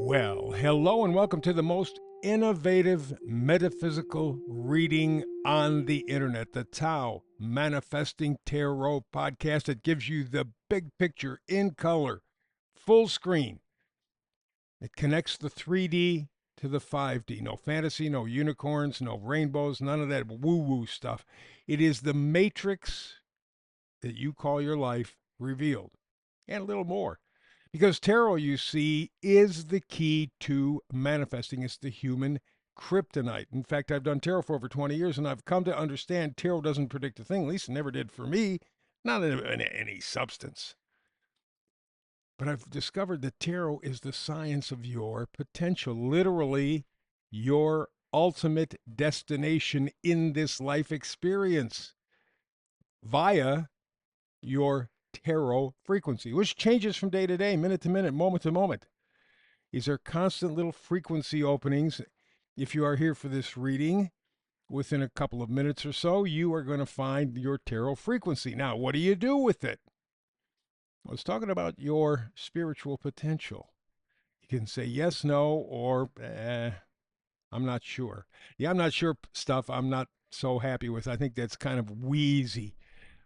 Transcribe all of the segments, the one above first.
Well, hello and welcome to the most innovative metaphysical reading on the internet, the Tao Manifesting Tarot podcast that gives you the big picture in color, full screen. It connects the 3D to the 5D. No fantasy, no unicorns, no rainbows, none of that woo woo stuff. It is the matrix that you call your life revealed and a little more. Because tarot, you see, is the key to manifesting. It's the human kryptonite. In fact, I've done tarot for over 20 years, and I've come to understand tarot doesn't predict a thing. At least it never did for me, not in any substance. But I've discovered that tarot is the science of your potential, literally your ultimate destination in this life experience via your tarot frequency, which changes from day to day, minute to minute, moment to moment. These are constant little frequency openings. If you are here for this reading, within a couple of minutes or so, you are going to find your tarot frequency. Now, what do you do with it? I was talking about your spiritual potential. You can say yes, no, or I'm not sure. Yeah, I'm not sure stuff I'm not so happy with. I think that's kind of wheezy.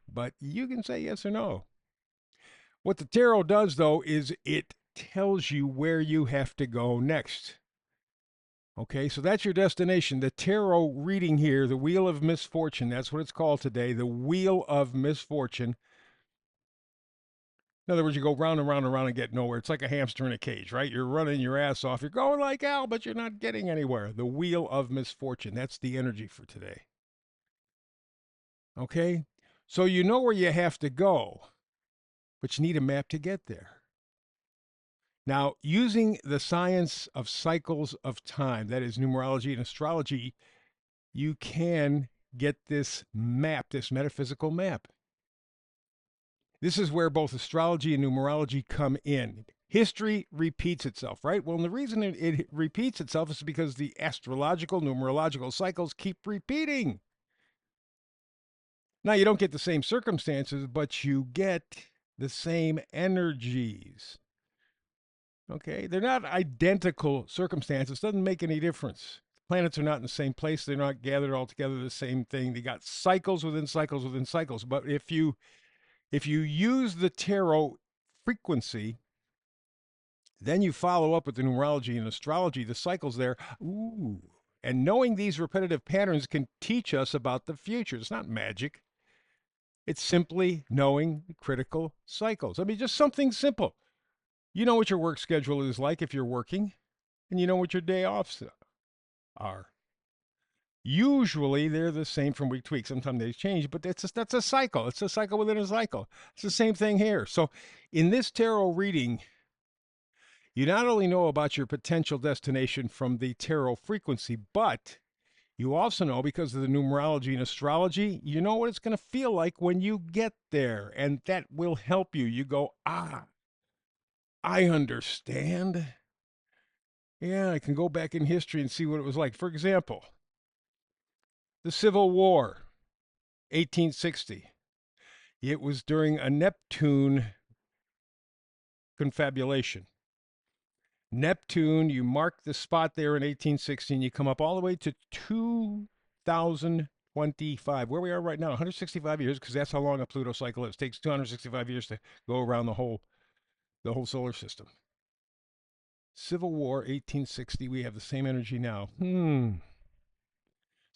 But you can say yes or no. What the tarot does, though, is it tells you where you have to go next. Okay, so that's your destination. The tarot reading here, the Wheel of Misfortune, that's what it's called today, the Wheel of Misfortune. In other words, you go round and round and round and get nowhere. It's like a hamster in a cage, right? You're running your ass off. You're going like hell, but you're not getting anywhere. The Wheel of Misfortune, that's the energy for today. Okay, so you know where you have to go, but you need a map to get there. Now, using the science of cycles of time, that is numerology and astrology, you can get this map, this metaphysical map. This is where both astrology and numerology come in. History repeats itself, right? Well, and the reason it repeats itself is because the astrological, numerological cycles keep repeating. Now, you don't get the same circumstances, but you get the same energies. Okay, they're not identical circumstances. Doesn't make any difference. Planets are not in the same place. They're not gathered all together the same thing. They got cycles within cycles within cycles. But if you use the tarot frequency, then you follow up with the numerology and astrology, the cycles there. Ooh. And knowing these repetitive patterns can teach us about the future. It's not magic. It's simply knowing the critical cycles. I mean, just something simple. You know what your work schedule is like if you're working, and you know what your day offs are. Usually they're the same from week to week. Sometimes they change, but that's a cycle. It's a cycle within a cycle. It's the same thing here. So in this tarot reading, you not only know about your potential destination from the tarot frequency, but you also know, because of the numerology and astrology, you know what it's going to feel like when you get there. And that will help you. You go, I understand. Yeah, I can go back in history and see what it was like. For example, the Civil War, 1860. It was during a Neptune confabulation. Neptune, you mark the spot there in 1860, and you come up all the way to 2025, where we are right now, 165 years, because that's how long a Pluto cycle is. It takes 265 years to go around the whole solar system. Civil War, 1860. We have the same energy now. Does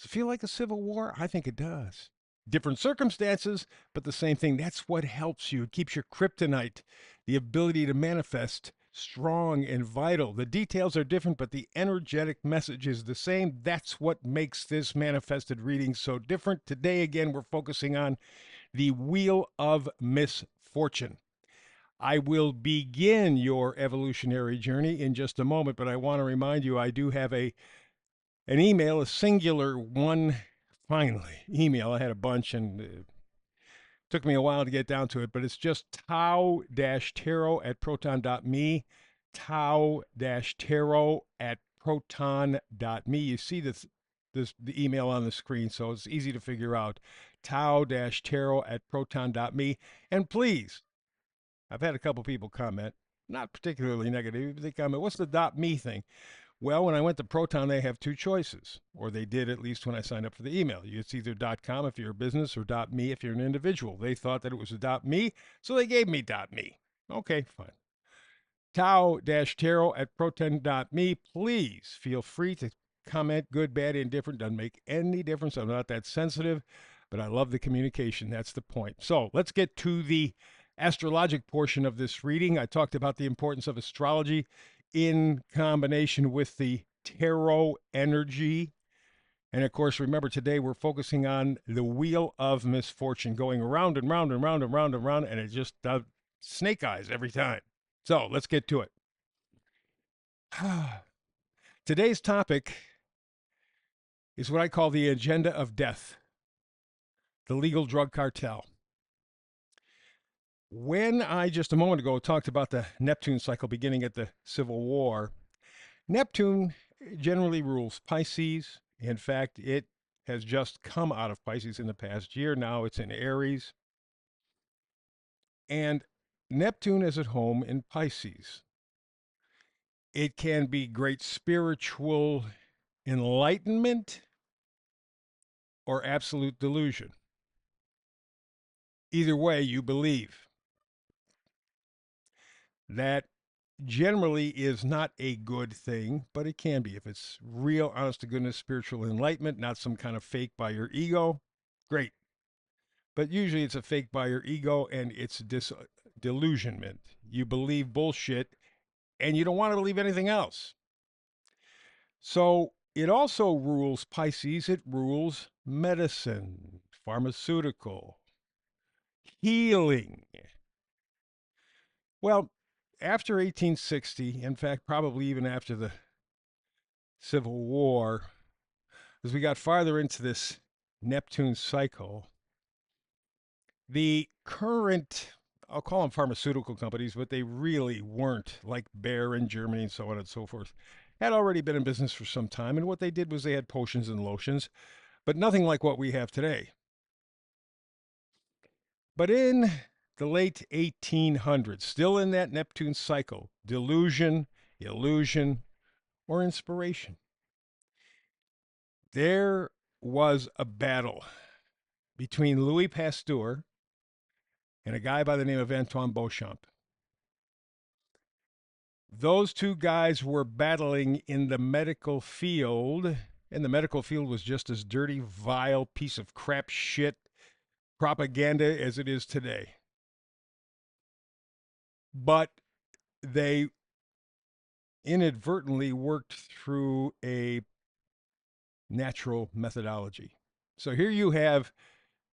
it feel like a civil war? I think it does. Different circumstances, but the same thing. That's what helps you. It keeps your kryptonite, the ability to manifest, strong and vital. The details are different, but the energetic message is the same. That's what makes this manifested reading so different. Today, again, we're focusing on the Wheel of Misfortune. I will begin your evolutionary journey in just a moment, but I want to remind you I do have an email, a singular one, finally, email. I had a bunch and it took me a while to get down to it, but it's just tau-tarot@proton.me, tau-tarot@proton.me. You see the email on the screen, so it's easy to figure out. Tau-tarot@proton.me. And please, I've had a couple people comment, not particularly negative. They comment, what's the .me thing? Well, when I went to Proton, they have two choices, or they did at least when I signed up for the email. It's either .com if you're a business or .me if you're an individual. They thought that it was a .me, so they gave me .me. Okay, fine. Tao-Tarot at proton.me. Please feel free to comment, good, bad, indifferent. Doesn't make any difference. I'm not that sensitive, but I love the communication. That's the point. So let's get to the astrologic portion of this reading. I talked about the importance of astrology in combination with the tarot energy. And of course, remember today we're focusing on the wheel of misfortune, going around and round and round and round and round, and it just does snake eyes every time. So let's get to it. Today's topic is what I call the agenda of death, the legal drug cartel. When I just a moment ago talked about the Neptune cycle beginning at the Civil War, Neptune generally rules Pisces. In fact, it has just come out of Pisces in the past year. Now it's in Aries. And Neptune is at home in Pisces. It can be great spiritual enlightenment or absolute delusion. Either way, you believe. That generally is not a good thing, but it can be. If it's real, honest to goodness spiritual enlightenment, not some kind of fake by your ego, great. But usually it's a fake by your ego and it's disillusionment. You believe bullshit and you don't want to believe anything else. So it also rules Pisces, it rules medicine, pharmaceutical, healing. Well, after 1860, in fact, probably even after the Civil War, as we got farther into this Neptune cycle, the current, I'll call them pharmaceutical companies, but they really weren't, like Bayer in Germany and so on and so forth, had already been in business for some time. And what they did was they had potions and lotions, but nothing like what we have today. But in the late 1800s, still in that Neptune cycle, delusion, illusion, or inspiration, there was a battle between Louis Pasteur and a guy by the name of Antoine Beauchamp. Those two guys were battling in the medical field, and the medical field was just as dirty, vile piece of crap shit propaganda as it is today. But they inadvertently worked through a natural methodology. So here you have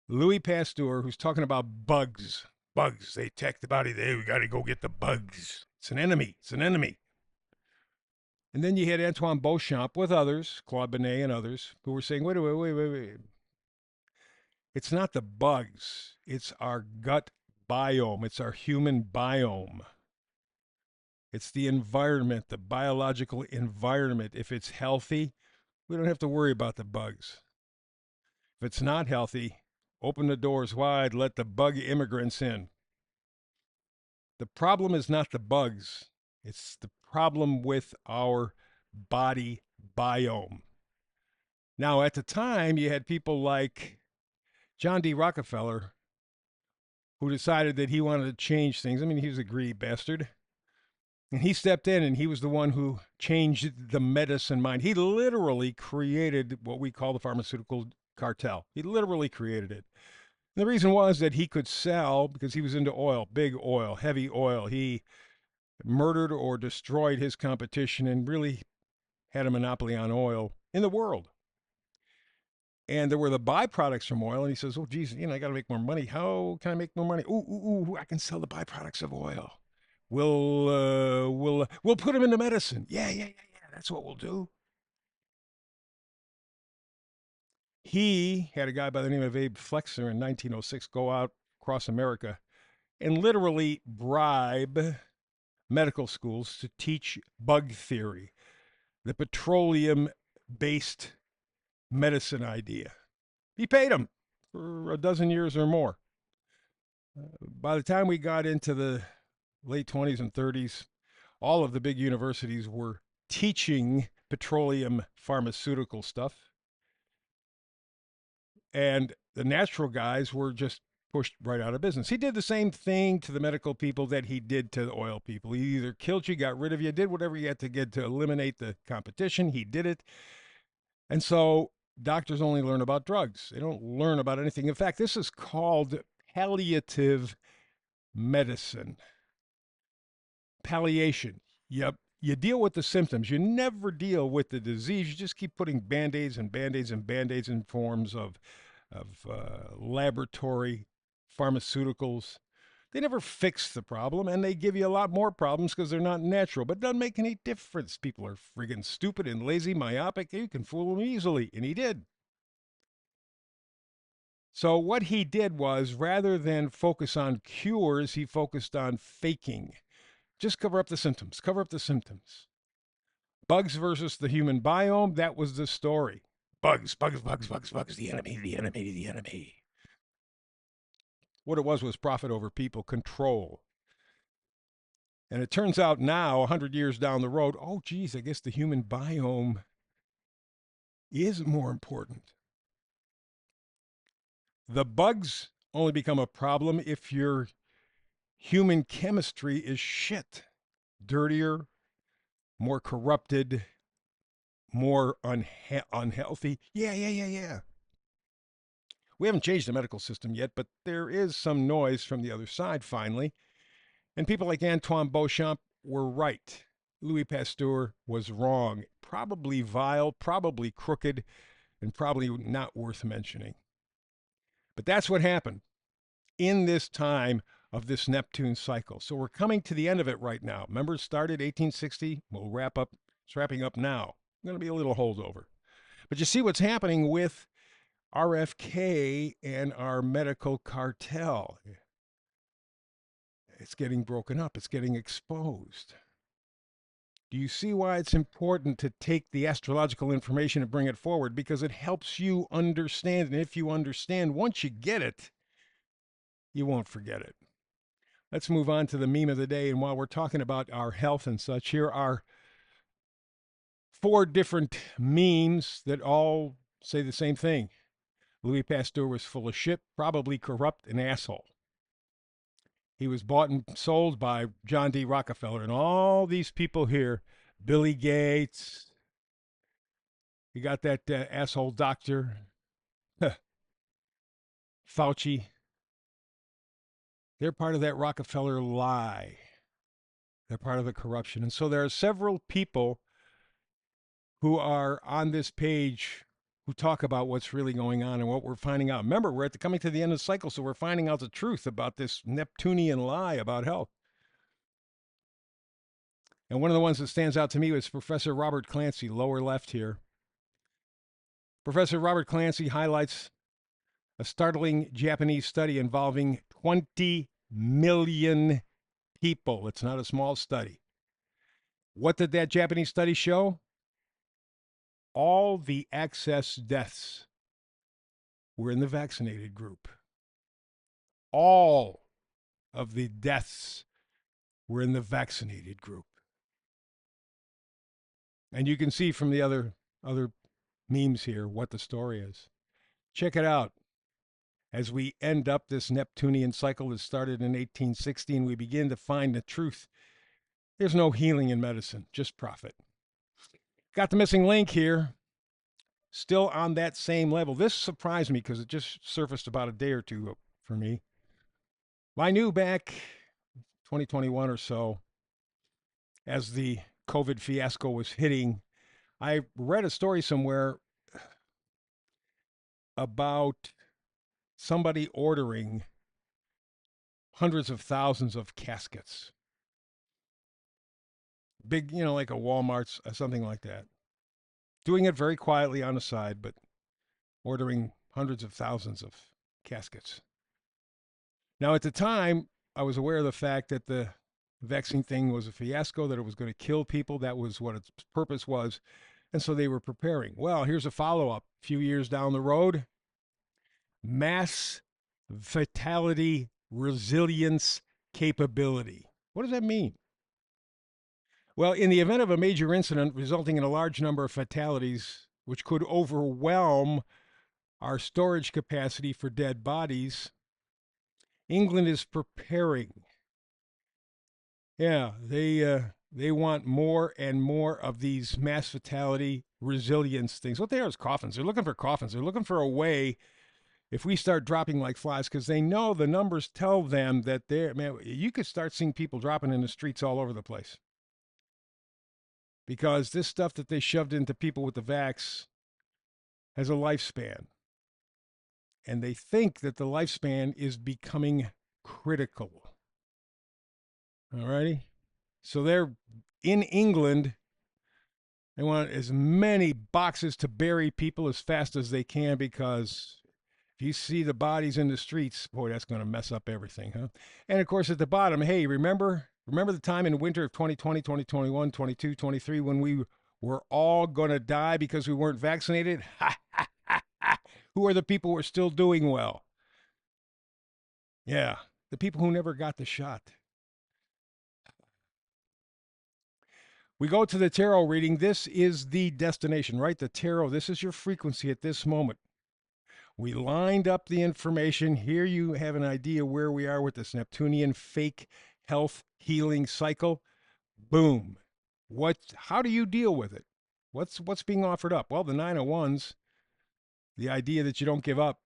Louis Pasteur, who's talking about bugs. Bugs, they attack the body. We got to go get the bugs. It's an enemy. It's an enemy. And then you had Antoine Beauchamp with others, Claude Bonnet and others, who were saying, wait. It's not the bugs. It's our gut biome. It's our human biome. It's the environment, the biological environment. If it's healthy, we don't have to worry about the bugs. If it's not healthy, open the doors wide, let the bug immigrants in. The problem is not the bugs. It's the problem with our body biome. Now, at the time, you had people like John D. Rockefeller, who decided that he wanted to change things. I mean, he was a greedy bastard. And he stepped in and he was the one who changed the medicine mind. He literally created what we call the pharmaceutical cartel. He literally created it. And the reason was that he could sell, because he was into oil, big oil, heavy oil. He murdered or destroyed his competition and really had a monopoly on oil in the world. And there were the byproducts from oil. And he says, oh, geez, I got to make more money. How can I make more money? Ooh, I can sell the byproducts of oil. We'll put them into medicine. Yeah. That's what we'll do. He had a guy by the name of Abe Flexner in 1906 go out across America and literally bribe medical schools to teach bug theory, the petroleum-based medicine idea. He paid them for a dozen years or more. By the time we got into the late 20s and 30s, all of the big universities were teaching petroleum pharmaceutical stuff, and the natural guys were just pushed right out of business. He did the same thing to the medical people that he did to the oil people. He either killed you, got rid of you, did whatever you had to get to eliminate the competition. He did it. And so doctors only learn about drugs. They don't learn about anything. In fact, this is called palliative medicine. Palliation. Yep. You deal with the symptoms. You never deal with the disease. You just keep putting band-aids and band-aids and band-aids in forms of laboratory pharmaceuticals. They never fix the problem, and they give you a lot more problems because they're not natural. But it doesn't make any difference. People are friggin' stupid and lazy, myopic. You can fool them easily, and he did. So what he did was, rather than focus on cures, he focused on faking. Just cover up the symptoms. Cover up the symptoms. Bugs versus the human biome, that was the story. Bugs, bugs, bugs, bugs, bugs, the enemy, the enemy, the enemy. What it was profit over people, control. And it turns out now, 100 years down the road, oh, geez, I guess the human biome is more important. The bugs only become a problem if your human chemistry is shit. Dirtier, more corrupted, more unhealthy. Yeah. We haven't changed the medical system yet, but there is some noise from the other side finally. And people like Antoine Beauchamp were right. Louis Pasteur was wrong. Probably vile, probably crooked, and probably not worth mentioning. But that's what happened in this time of this Neptune cycle. So we're coming to the end of it right now. Remember, it started 1860. We'll wrap up. It's wrapping up now. Going to be a little holdover. But you see what's happening with RFK and our medical cartel. It's getting broken up. It's getting exposed. Do you see why it's important to take the astrological information and bring it forward? Because it helps you understand. And if you understand, once you get it, you won't forget it. Let's move on to the meme of the day. And while we're talking about our health and such, here are 4 different memes that all say the same thing. Louis Pasteur was full of shit, probably corrupt, and asshole. He was bought and sold by John D. Rockefeller and all these people here. Billy Gates. You got that asshole doctor. Fauci. They're part of that Rockefeller lie. They're part of the corruption. And so there are several people who are on this page who talk about what's really going on and what we're finding out. Remember, we're coming to the end of the cycle, so we're finding out the truth about this Neptunian lie about health. And one of the ones that stands out to me was Professor Robert Clancy, lower left here. Professor Robert Clancy highlights a startling Japanese study involving 20 million people. It's not a small study. What did that Japanese study show? All the excess deaths were in the vaccinated group. All of the deaths were in the vaccinated group. And you can see from the other memes here what the story is. Check it out. As we end up this Neptunian cycle that started in 1860, we begin to find the truth. There's no healing in medicine, just profit. Got the missing link here. Still on that same level. This surprised me because it just surfaced about a day or two for me. I knew back 2021 or so, as the COVID fiasco was hitting, I read a story somewhere about somebody ordering hundreds of thousands of caskets. Big, like a Walmart's, something like that. Doing it very quietly on the side, but ordering hundreds of thousands of caskets. Now, at the time, I was aware of the fact that the vaccine thing was a fiasco, that it was going to kill people. That was what its purpose was. And so they were preparing. Well, here's a follow-up. A few years down the road, mass fatality resilience capability. What does that mean? Well, in the event of a major incident resulting in a large number of fatalities, which could overwhelm our storage capacity for dead bodies, England is preparing. Yeah, they want more and more of these mass fatality resilience things. What they are is coffins. They're looking for coffins. They're looking for a way if we start dropping like flies, because they know the numbers tell them that they're, man, you could start seeing people dropping in the streets all over the place. Because this stuff that they shoved into people with the vax has a lifespan. And they think that the lifespan is becoming critical. All righty? So they're in England. They want as many boxes to bury people as fast as they can, because if you see the bodies in the streets, boy, that's going to mess up everything, huh? And of course, at the bottom, hey, remember the time in the winter of 2020, 2021, 22, 23 when we were all going to die because we weren't vaccinated? Who are the people who are still doing well? Yeah, the people who never got the shot. We go to the tarot reading. This is the destination, right? The tarot, this is your frequency at this moment. We lined up the information. Here you have an idea where we are with this Neptunian fake health healing cycle. Boom. How do you deal with it? What's being offered up? Well, the Nine of Wands, the idea that you don't give up.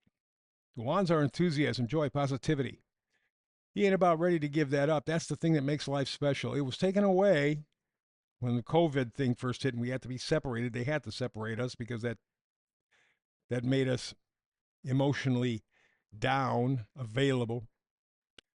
The Wands are enthusiasm, joy, positivity. He ain't about ready to give that up. That's the thing that makes life special. It was taken away when the COVID thing first hit and we had to be separated. They had to separate us because that made us emotionally down, available.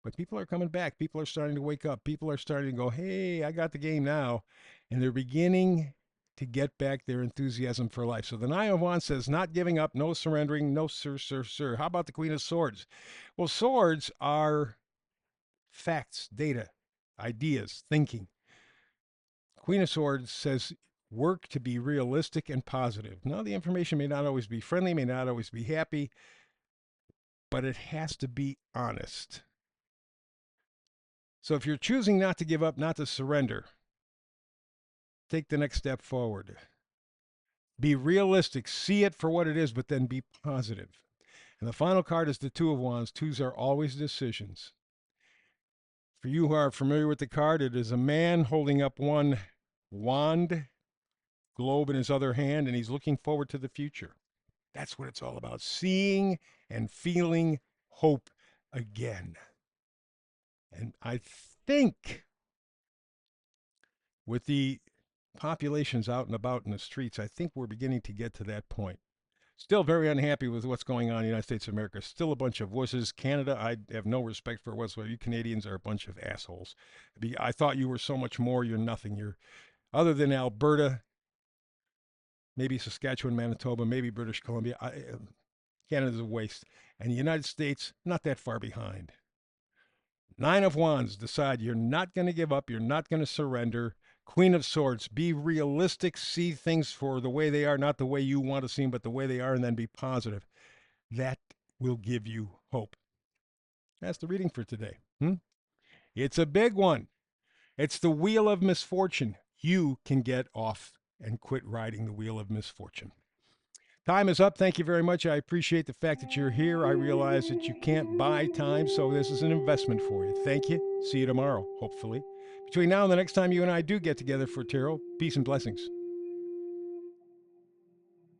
But people are coming back. People are starting to wake up. People are starting to go, hey, I got the game now. And they're beginning to get back their enthusiasm for life. So the Nine of Wands says, not giving up, no surrendering, no sir, sir, sir. How about the Queen of Swords? Well, swords are facts, data, ideas, thinking. Queen of Swords says, work to be realistic and positive. Now, the information may not always be friendly, may not always be happy, but it has to be honest. So if you're choosing not to give up, not to surrender, take the next step forward. Be realistic, see it for what it is, but then be positive. And the final card is the Two of Wands. Twos are always decisions. For you who are familiar with the card, it is a man holding up one wand globe in his other hand, and he's looking forward to the future. That's what it's all about, seeing and feeling hope again. And I think with the populations out and about in the streets, I think we're beginning to get to that point. Still very unhappy with what's going on in the United States of America. Still a bunch of wusses. Canada, I have no respect for whatsoever. You Canadians are a bunch of assholes. I thought you were so much more. You're nothing. You're, other than Alberta, maybe Saskatchewan, Manitoba, maybe British Columbia. Canada's a waste. And the United States, not that far behind. Nine of Wands, decide you're not going to give up. You're not going to surrender. Queen of Swords, be realistic. See things for the way they are, not the way you want to see them, but the way they are, and then be positive. That will give you hope. That's the reading for today. It's a big one. It's the wheel of misfortune. You can get off and quit riding the wheel of misfortune. Time is up. Thank you very much. I appreciate the fact that you're here. I realize that you can't buy time, so this is an investment for you. Thank you. See you tomorrow, hopefully. Between now and the next time you and I do get together for tarot, peace and blessings.